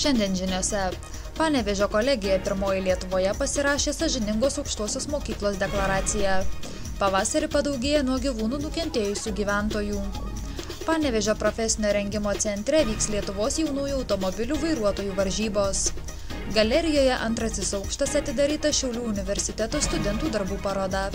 Šiandien žiniose. Panevėžio kolegija pirmoji Lietuvoje pasirašė sąžiningos aukštosios mokyklos deklaraciją. Pavasarį padaugėja nuo gyvūnų nukentėjusių gyventojų. Panevėžio profesinio rengimo centre vyks Lietuvos jaunųjų automobilių vairuotojų varžybos. Galerijoje antrasis aukštas atidaryta Šiaulių universiteto studentų darbų paroda.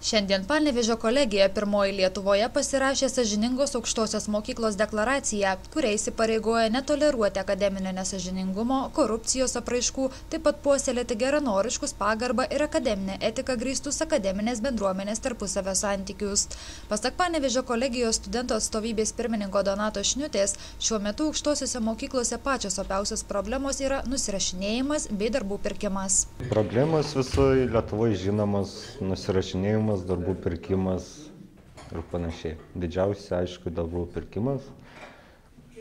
Šiandien Panevėžio kolegija pirmoji Lietuvoje pasirašė sąžiningos aukštosios mokyklos deklaraciją, kuria įsipareigoja netoleruoti akademinio nesąžiningumo, korupcijos apraiškų, taip pat puoselėti geranoriškus pagarbą ir akademinę etiką grįstus akademinės bendruomenės tarpusavio santykius. Pasak Panevėžio kolegijos studentų atstovybės pirmininko Donato Šniutės, šiuo metu aukštosiose mokyklose pačios opiausios problemos yra nusirašinėjimas bei darbų pirkimas. Problemos visoje Lietuvoje žinomas nusirašinėjimas, darbų pirkimas ir panašiai. Didžiausia, aišku, darbų pirkimas.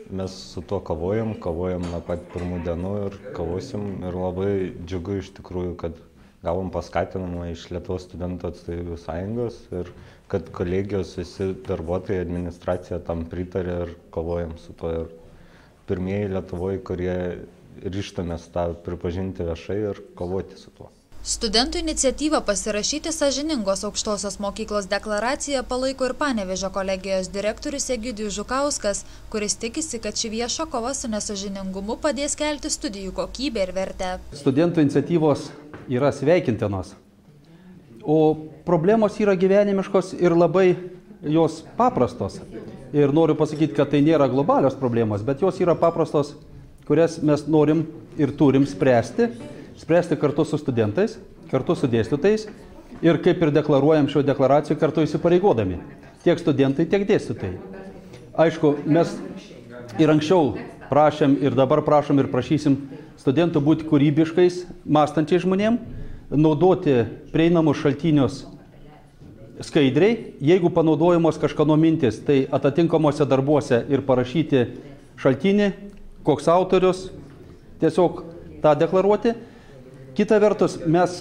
Mes su tuo kovojam nuo pat pirmų dienų ir kovosim. Ir labai džiugu iš tikrųjų, kad gavom paskatinimą iš Lietuvos studentų atstovybių sąjungos ir kad kolegijos visi darbuotojai, administracija tam pritarė ir kovojam su tuo. Ir pirmieji Lietuvoje, kurie ryžtamės tą pripažinti viešai ir kovoti su tuo. Studentų iniciatyvą pasirašyti sąžiningos aukštosios mokyklos deklaraciją palaiko ir Panevėžio kolegijos direktorius Egidijus Žukauskas, kuris tikisi, kad ši vieša kova su nesąžiningumu padės kelti studijų kokybę ir vertę. Studentų iniciatyvos yra sveikintinos, o problemos yra gyvenimiškos ir labai jos paprastos. Ir noriu pasakyti, kad tai nėra globalios problemos, bet jos yra paprastos, kurias mes norim ir turim spręsti kartu su studentais, kartu su dėstytojais ir kaip ir deklaruojam šio deklaracijų kartu įsipareigodami. Tiek studentai, tiek dėstytojai. Aišku, mes ir anksčiau prašėm ir dabar prašom ir prašysim studentų būti kūrybiškais, mąstančiais žmonėm, naudoti prieinamus šaltinius skaidriai. Jeigu panaudojamos kažkano mintis, tai atitinkamuose darbuose ir parašyti šaltinį, koks autorius, tiesiog tą deklaruoti. Kita vertus, mes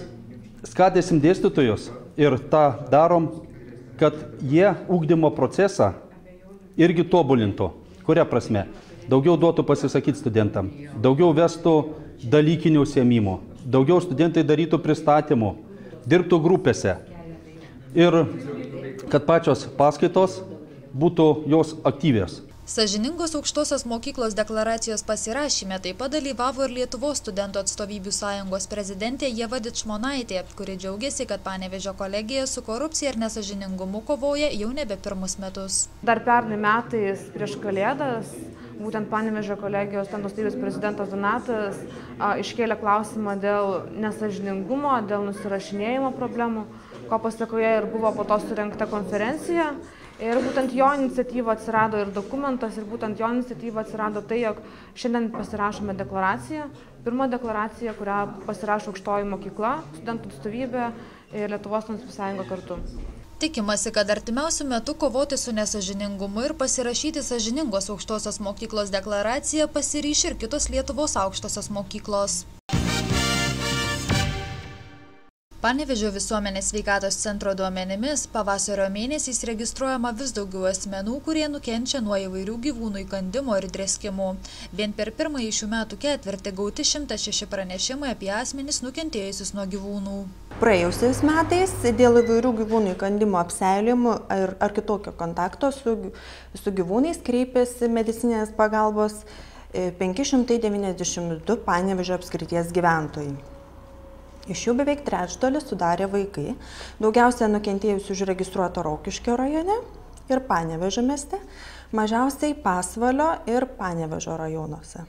skatinsim dėstytojus ir tą darom, kad jie ugdymo procesą irgi tobulintų. Kuria prasme? Daugiau duotų pasisakyti studentam, daugiau vestų dalykinių užsiėmimų, daugiau studentai darytų pristatymų, dirbtų grupėse ir kad pačios paskaitos būtų jos aktyvios. Sąžiningos aukštosios mokyklos deklaracijos pasirašyme taip pat dalyvavo ir Lietuvos studentų atstovybių sąjungos prezidentė Ieva Dičmonaitė, kuri džiaugiasi, kad Panevėžio kolegija su korupcija ir nesąžiningumu kovoja jau nebe pirmus metus. Dar pernai metais prieš Kalėdas, būtent Panevėžio kolegijos studentų atstovybių prezidentas Donatas iškėlė klausimą dėl nesąžiningumo, dėl nusirašinėjimo problemų, ko pasakoje ir buvo po to surengta konferencija. Ir būtent jo iniciatyva atsirado ir dokumentas, ir būtent jo iniciatyva atsirado tai, jog šiandien pasirašome deklaraciją. Pirmą deklaraciją, kurią pasirašo aukštoji mokykla, studentų atstovybė ir Lietuvos studentų sąjunga kartu. Tikimasi, kad artimiausiu metu kovoti su nesąžiningumu ir pasirašyti sąžiningos aukštosios mokyklos deklaraciją pasiryš ir kitos Lietuvos aukštosios mokyklos. Panevėžio visuomenės sveikatos centro duomenimis pavasario mėnesiais registruojama vis daugiau asmenų, kurie nukenčia nuo įvairių gyvūnų įkandimo ir drėskimų. Vien per pirmąjį šių metų ketvirtį gauti 106 pranešimai apie asmenis nukentėjusius nuo gyvūnų. Praėjusiais metais dėl įvairių gyvūnų įkandimo, apseilėjimų ar kitokio kontakto su gyvūnais kreipėsi medicinės pagalbos 592 Panevėžio apskrities gyventojai. Iš jų beveik trečdalis sudarė vaikai, daugiausia nukentėjusių užregistruota Rokiškio rajone ir Panevėžio mieste, mažiausiai Pasvalio ir Panevėžio rajonuose.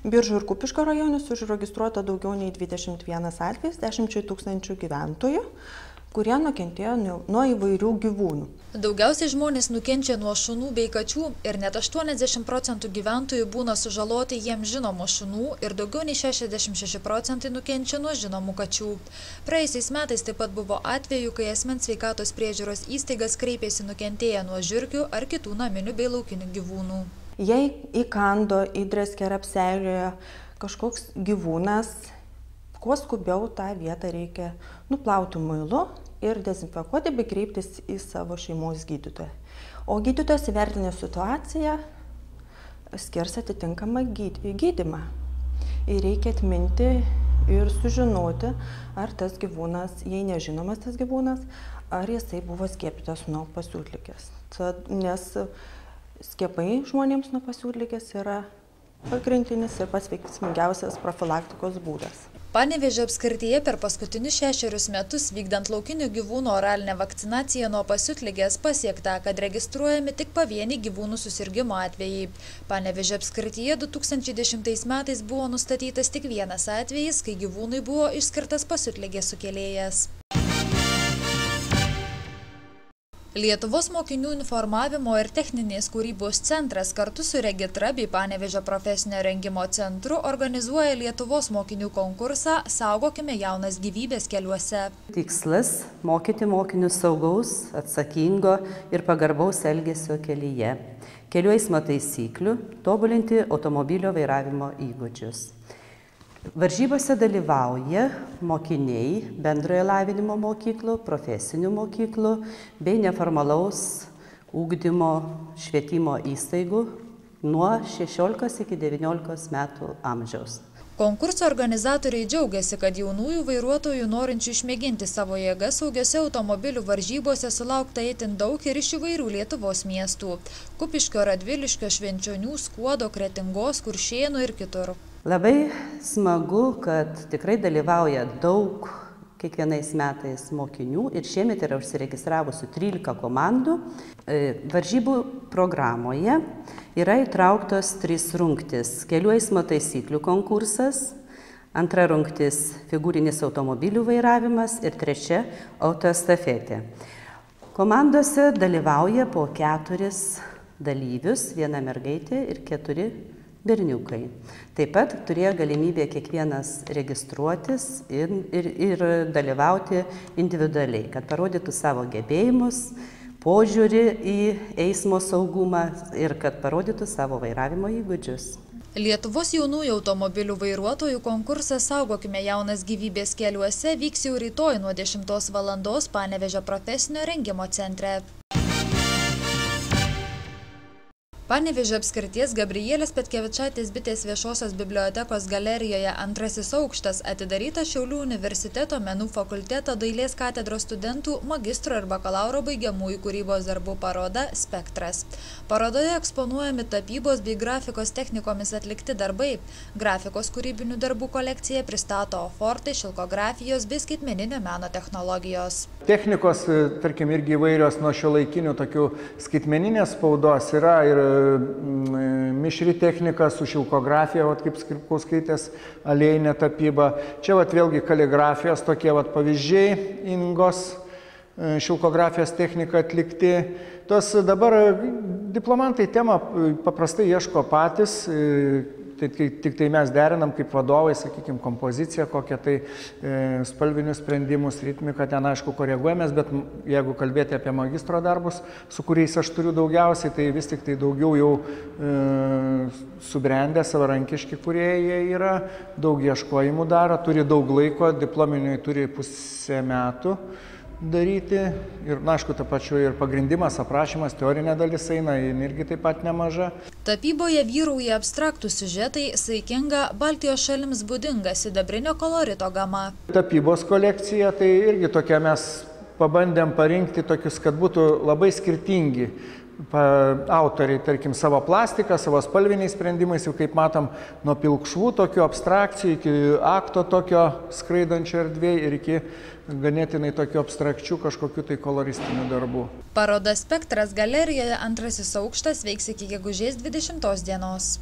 Biržų ir Kupiškio rajonuose užregistruota daugiau nei 21 atvejis 10 000 gyventojų, kurie nukentėjo nuo įvairių gyvūnų. Daugiausiai žmonės nukenčia nuo šunų bei kačių ir net 80% gyventojų būna sužaloti jiems žinomų šunų ir daugiau nei 66% nukenčia nuo žinomų kačių. Praėjusiais metais taip pat buvo atvejų, kai asmens sveikatos priežiūros įstaigas kreipėsi nukentėję nuo žiurkių ar kitų naminių bei laukinių gyvūnų. Jei įkando, įdrėskė ar apseiliojo kažkoks gyvūnas, kuo skubiau tą vietą reikia nuplauti muilu, ir dezinfekuoti bei kreiptis į savo šeimos gydytoją. O gydytojas įvertinęs situaciją skirs atitinkamą gydymą. Ir reikia atminti ir sužinoti, ar tas gyvūnas, jei nežinomas tas gyvūnas, ar jisai buvo skiepytas nuo pasiutligės. Nes skiepai žmonėms nuo pasiutligės yra pagrindinis ir pats veiksmingiausias profilaktikos būdas. Panevėžio apskrityje per paskutinius 6 metus vykdant laukinių gyvūnų oralinę vakcinaciją nuo pasiutligės pasiekta, kad registruojami tik pavieniai gyvūnų susirgimo atvejai. Panevėžio apskrityje 2010 metais buvo nustatytas tik vienas atvejis, kai gyvūnui buvo išskirtas pasiutligės sukėlėjas. Lietuvos mokinių informavimo ir techninės kūrybos centras kartu su Regitra bei Panevėžio profesinio rengimo centru organizuoja Lietuvos mokinių konkursą Saugokime jaunas gyvybės keliuose. Tikslas – mokyti mokinius saugaus, atsakingo ir pagarbaus elgesio kelyje, kelių eismo taisyklių, tobulinti automobilio vairavimo įgūdžius. Varžybose dalyvauja mokiniai bendrojo lavinimo mokyklų, profesinių mokyklų bei neformalaus ugdymo švietimo įstaigų nuo 16 iki 19 metų amžiaus. Konkurso organizatoriai džiaugiasi, kad jaunųjų vairuotojų norinčių išmėginti savo jėgas saugiose automobilių varžybose sulaukta itin daug ir iš įvairių Lietuvos miestų – Kupiškio, Radviliškio, Švenčionių, Skuodo, Kretingos, Kuršėnų ir kitur. Labai smagu, kad tikrai dalyvauja daug kiekvienais metais mokinių ir šiemet yra užsiregistravusių 13 komandų. Varžybų programoje yra įtrauktos 3 rungtys – kelių eismo taisyklių konkursas, 2 rungtis – figūrinis automobilių vairavimas ir 3 – autoestafetė. Komandose dalyvauja po 4 dalyvius, 1 mergaitė ir 4 berniukai. Taip pat turėjo galimybę kiekvienas registruotis ir dalyvauti individualiai, kad parodytų savo gebėjimus, požiūrį į eismo saugumą ir kad parodytų savo vairavimo įgūdžius. Lietuvos jaunųjų automobilių vairuotojų konkursas Saugokime jaunas gyvybės keliuose vyks jau rytoj nuo 10 valandos Panevėžio profesinio rengimo centre. Panevėžio apskrities Gabrielės Petkevičaitės bitės viešosios bibliotekos galerijoje 2 aukštas atidarytas Šiaulių universiteto menų fakulteto dailės katedros studentų magistro ir bakalauro baigiamųjų kūrybos darbų paroda Spektras. Parodoje eksponuojami tapybos bei grafikos technikomis atlikti darbai. Grafikos kūrybinių darbų kolekciją pristato fortai, šilkografijos bei skaitmeninio meno technologijos. Technikos, tarkim, irgi įvairios nuo šiuolaikinių tokių skaitmeninės spaudos yra ir mišri technika su šilkografija, kaip Skripkauskaitės aliejinė tapyba. Čia vėlgi kaligrafijos tokie pavyzdžiai, Ingos šilkografijos technika atlikti. Tos dabar diplomantai temą paprastai ieško patys, tik tai mes derinam kaip vadovai, sakykime, kompoziciją, kokią tai spalvinius sprendimus, ritmiką, ten aišku koreguojamės, bet jeigu kalbėti apie magistro darbus, su kuriais aš turiu daugiausiai, tai vis tik tai daugiau jau subrendę, savarankiški kūrėjai yra, daug ieškojimų daro, turi daug laiko, diplominiui turi pusę metų daryti ir, aišku, ta pačiu ir pagrindimas, aprašymas, teorinė dalis eina, irgi taip pat nemaža. Tapyboje vyrauja abstraktų siužetai, saikinga Baltijos šalims būdinga sidabrinio kolorito gama. Tapybos kolekcija, tai irgi tokia mes pabandėm parinkti tokius, kad būtų labai skirtingi autoriai, tarkim, savo plastiką, savo spalviniais sprendimais, jau kaip matom, nuo pilkšvų tokių abstrakcijų iki akto tokio skraidančio erdvėje ir iki ganėtinai tokių abstrakčių kažkokių tai koloristinių darbų. Paroda Spektras galerijoje 2 aukštas veiks iki gegužės 20 dienos.